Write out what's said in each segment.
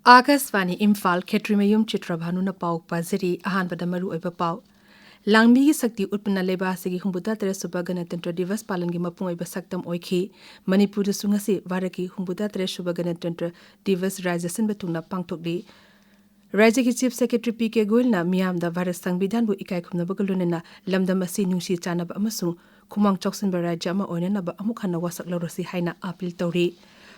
Akasvani Imphal Kshetrimayum Chitrabhanu na pau paziri ahan badamaru oiba pau. Langmi gi sakti utpana leba sigi humbuda tere suba ganatantra divas palan gi mapung oiba saktam oikhi Manipur sungasi varaki humbuda tere suba ganatantra divas raizasan betungna pangtokdi. Raja ki Chief Secretary P.K. Goyal na miyam da Bharat Sangbidan bu ikai khumna bagaluna na lamdam asi nungsi chanaba amasung kumang choksan ba raja ama oina na ba amuk hana wasak lorosi haina appeal tawri.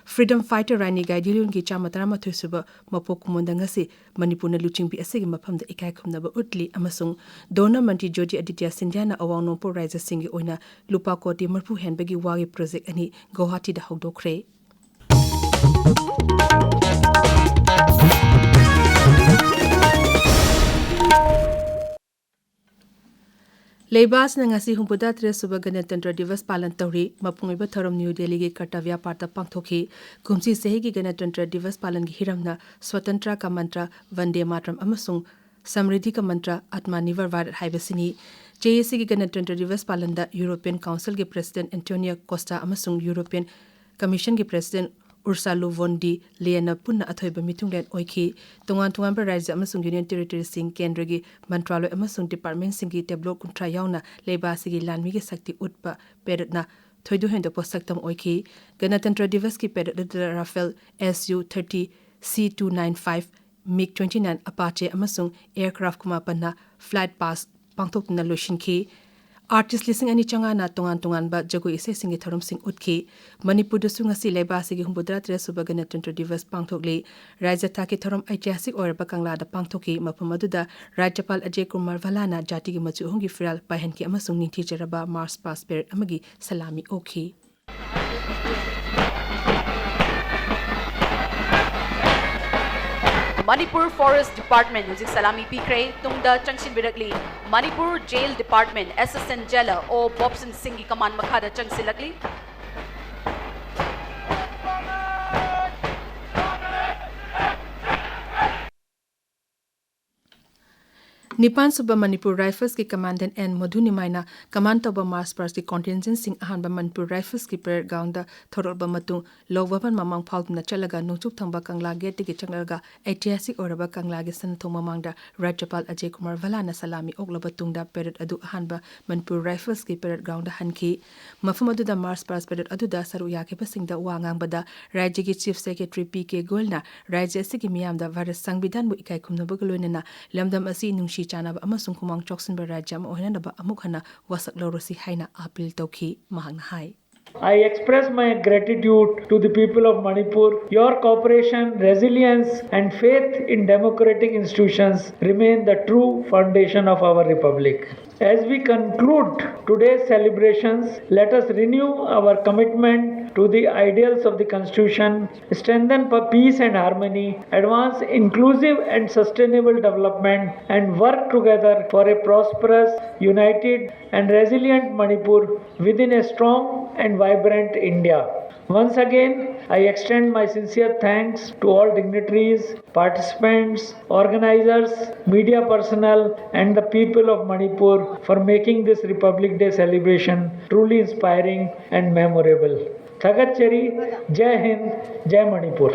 Freedom Fighter Rani Gaidilun ki chama tarama thusuba mapok kumonda ngasi Manipur na luching bi asigi mafam da ikai khumna ba utli amasung Dona Manti Joji Aditya Sindhya na awang nongpo raja singi oina lupa koti marpu henbagi wagi project ani Guwahati da hawdokre. Lebas na ngasi humpuda tre suba ganatantra divas palan tawri mapungiba tharam New Delhi gi Kartavya Parta pangthokhi kumsi sehi gi ganatantra divas palan gi hiramna swatantra ka mantra Vande Mataram amasung Samriddhi ka mantra Atmanirbhar Bharat haibasini JAC gi ganatantra divas palan da European Council gi President Antonio Costa amasung European Commission gi President Ursula von der Leyen punna athoiba mitunglen oikhi tungan ba raja amasung Union Territory sing kendra gi mantraloy amasung department sing gi tablo kuntra yauna leba sigi lanmi gi sakti utpa peratna thoidu hendo posaktam oikhi ganatantra divas ki perat Rafael Su-30 C295 MiG-29 Apache amasung aircraft kuma panna flight pass pangthokna loshinkhi Artist lising ani changa na tungan ba jago ise singi tharum sing utki Manipur da sunga si leba sigi humbudra tre suba ganatantra divas pangthokli raja ta ki tharum ऐतिहासिक और बकंगला दा pangthoki mapamadu da Rajyapal Ajay Kumar Valana jati gi machu hongi firal pahen ki amasung ninthi jaraba Mars Pass Spirit amagi salami okhi Manipur Forest Department Music Salami Pikre Tungda Changshin Birakli Manipur Jail Department Assistant Jailer O Bobson Singhi Kaman Makhada Changsilakli Nipan Suba Manipur Rifles ki Commandant N Madhuni Maina Command Toba Mars Pars ki Contingent Sing Ahan ba Manipur Rifles ki Parade Ground da Thorol ba matung Logwapan Mamang Phal na chalaga nungchuk thangba Kangla Gate ki changalga ऐतिहासिक oraba Kangla gi san thong mamang da Rajyapal Ajay Kumar Valana salami oklaba tungda Parade adu Ahan ba Manipur Rifles ki Parade Ground da hanki mafam adu da Mars Pars Parade adu da saru yake pasing da wangang bada Rajya ki Chief Secretary P.K. Goyal na Rajya sigi miyam da Bharat Sangbidan bu ikai khumna bagaloina na lamdam asi nungshi chanaba amasung kumang choksan ba rajya ma ohina ba amuk hana wasak lorosi haina appeal tawki mahang hai I express my gratitude to the people of Manipur. Your cooperation, resilience and faith in democratic institutions remain the true foundation of our republic. As we conclude today's celebrations, let us renew our commitment to the ideals of the Constitution, strengthen peace and harmony, advance inclusive and sustainable development, and work together for a prosperous, united, and resilient Manipur within a strong and vibrant India. Once again, I extend my sincere thanks to all dignitaries, participants, organizers, media personnel, and the people of Manipur for making this Republic Day celebration truly inspiring and memorable. Thagat Cheri, Jai Hind, Jai Manipur.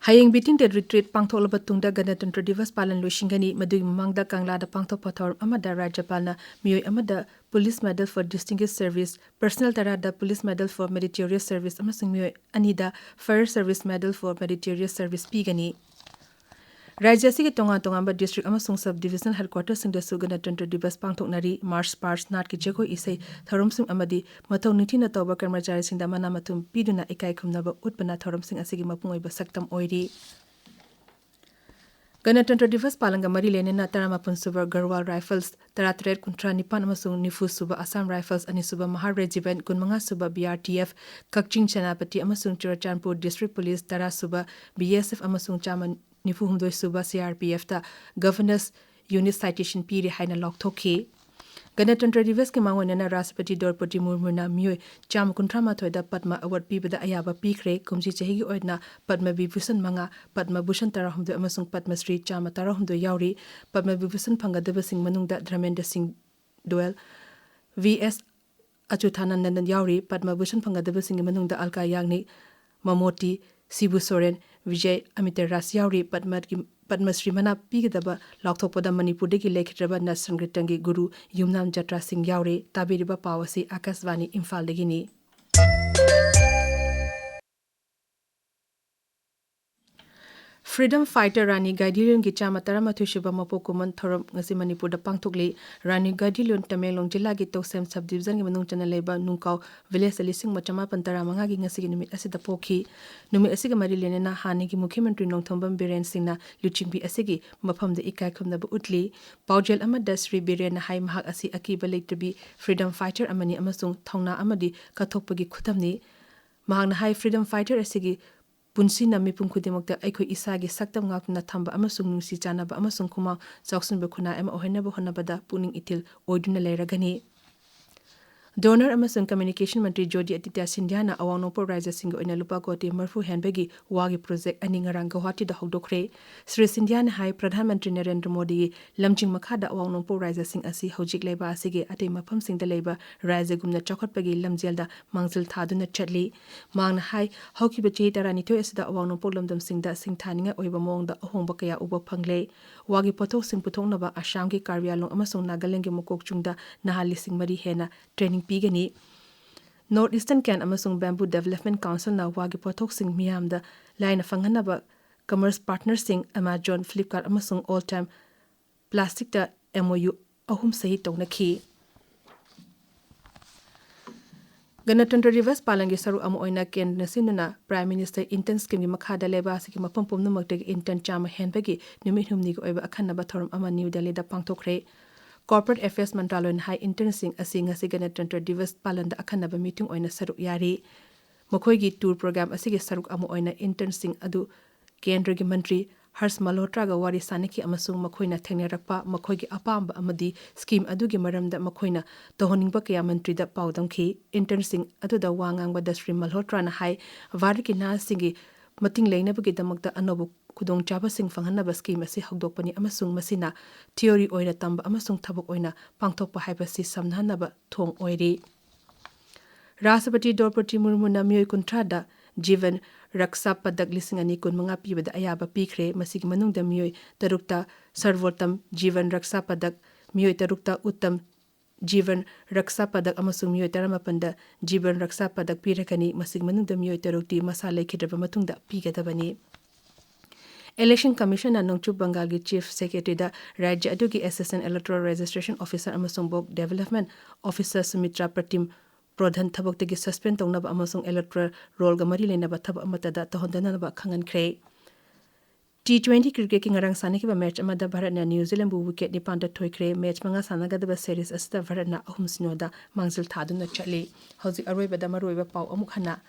Hayeng beating the retreat pangtholaba tungda ganatantra divas palan loshingani madui mamangda Kangla da pangthok pathor amada Rajyapalna miyoi amada Police Medal for Distinguished Service Personal Tarada Police Medal for Meritorious Service amasung miyoi anida Fire Service Medal for Meritorious Service pigani Rajya sigi tonga ba district amasung subdivision headquarters sing da su ganatantra divas pangthoknari Mars Pars nat ki jago isai tharumsung amadi mathau nithina tawba karmachari sing da mana mathum piduna ikai khumnaba utpana tharumsing asigi mapungoi ba saktam oiri Ganatantra Divas Palanga Mari Lene na Taramapun Suba Garwal Rifles, Taratret Kuntra Nipan Amasung Nifu Suba Assam Rifles, Ani Suba Mahar Regiment, Kunmanga Suba BRTF, Kakching Chanapati Amasung Churachanpur District Police, Tara Suba, BSF Amasung Chaman Nifu Humdoi Suba CRPF, ta Governors Unit Citation Piri Haina Lok Toki. Ganatantra Divas ke mangwana Rashtrapati Draupadi Murmu na miyoi cham kuntrama thoida Padma Award pibada ayaba pikre kumsi chehigi oidna Padma Vibhushan manga Padma Bhushan tarahumdo amasung Padma Shri chama tarahumdo yauri Padma Vibhushan phangadaba sing manungda Dharmendra Singh Doel VS Achuthanandan yauri Padma Bhushan phangadaba sing manungda Alka Yagni Mamoti Sibu Soren, Vijay Amiteras Yauri, Padmasri Mana Pigadaba, Loktopoda Manipudiki Lekitraba Nasangritangi Guru, Yumnam Jatra Singh Yauri, Tabiriba Pawasi, Akasvani, Imphal Legini. Freedom Fighter Rani Gaidilion gi chama tarama thushaba mapokuman thoram ngasi Manipur da pangthokli Rani Gaidilion Tamelong jilla gi tosem subdivision gi manung chana leba nungkaw village lising machama pantara manga gi ngasi gi numit asida pokhi numit asiga mari lenena hani gi Mukhyamantri Nongthombam Biren Singna luchingbi asigi mafam da ikai khumna ba utli Paujel amada Sri Biren hai mahak asi akiba leitbi Freedom Fighter amani amasung thongna amadi kathokpagi khutamni mahakna hai Freedom Fighter asigi Punsi na mipum khudimokta aikoi isagi saktam ngakna thamba amasung nungsi chanaba amasung khuma chawsun bekhuna ema ohenaba honabada puning itil oiduna leiragani Donor amasung Communication Mantri Jodi Aditya Sindhya awang nopor raja sing oina lupa koti marfu handbagi wagi project ani ngarang Guwahati da hokdokre Sri Sindhya hai Pradhan Mantri Narendra Modi lamjing makhada awang nopor raja sing asi hojik leiba asige ate mafam sing da leiba raja gumna chokhatpagi lamjelda mangzil thaduna chatli mangna hai hoki bachi tarani to asida awang nopor lamdam sing da sing thaninga oiba mongda ahongba kaya uba phangle wagi pothok sing puthoknaba Assam gi Karyalong amasung Nagaland gi mokok chungda nahali sing mari hena training pigani North Eastern Can amasung Bamboo Development Council na wagi pothok sing miyamda line fanganaba commerce partners sing Amazon Flipkart amasung all time plastic da MOU ahum sahi tongnakhi Ganatantra Rivers Palangi Saru Amu Oina Ken Nasinuna Prime Minister Intern Scheme Makada Leba Siki Mapum Numak Intern Chama Henbegi Numit Humni Oba Akanaba Thorum Ama New Delhi da Pangtokre Corporate Affairs Mantralo High Intern Sing Asing Ganatantra Rivers Palanda Akanaba meeting Oina Saru Yari Mokoigi tour program Asigi Saruk Amu Oina Intern Sing Adu Kendragi Mantri Hars Malhotra ga wari sanaki amasung makoina thengnerakpa makoigi apamba amadi scheme adugi maramda makoina tohoningba kaya mantri da paudamki intern sing aduda wangang da Sri Malhotra na hai variki na singi mating leinabagi damakta anobu kudong chaba sing fanghanaba scheme asi hokdokpani amasung masina theory oina tamba amasung thabuk oina pangthokpa haibasi samnhanaba thong oiri Rashtrapati Draupadi Murmu na miyoi kuntrada Jivan Raksa Padak lising ani kun mga pibada ayaba pikre masig manung da miyoi tarukta Sarvotam Jivan Raksa Padak miyoi tarukta Uttam Jivan Raksa Padak amasung miyoi taramapanda Jivan Raksa Padak pirakani masig manung da miyoi tarukti masala kidraba matung da pigadabani Election Commission na Nongchu Bengal gi Chief Secretary da Rajya adugi Assistant Electoral Registration Officer amasung Bok Development Officer Sumitra Pratim Prodhan Thabok suspend tongnaba amasung electoral roll ga mari lenaba thab amatada tohondanaba khangan kre T20 cricket king arang sanikiba match amada Bharat na New Zealand bu wicket ni panda thoikre match manga sanagadaba series asta Bharat na ahum sinoda mangzil thaduna chali hoji aroibada maroiba pau amuk hana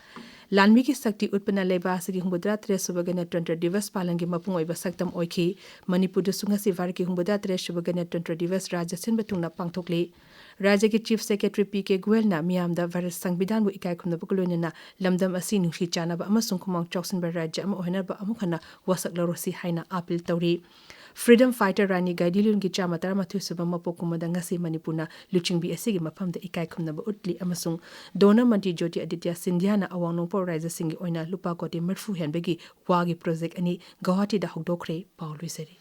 Lanmi ki sakti utpana leba sigi humbudra 3 subagana 20 divas palangi mapung oiba saktam oikhi Manipur du sunga si var ki humbudra 3 subagana 20 divas rajasin batungna pangthokli Raja ki Chief Secretary PK Goel na miyamda varis sangbidan bu ikai khumna bukulone na lamdam asi nungsi chanaba amasung khumang choksin bar rajya ama ohenaba amukhana wasak larosi haina appeal tawri Freedom Fighter Rani Gaidilion gi chama tarama thusuba mapokumada ngasi Manipurna luchingbi asigi mafamda ikai khumna ba utli amasung Donor Mantri Jyoti Aditya Sindhya na awang nongpor raja singi oina lupa koti marfu henbegi wagi project ani Guwahati da hokdokre Paul Rizeri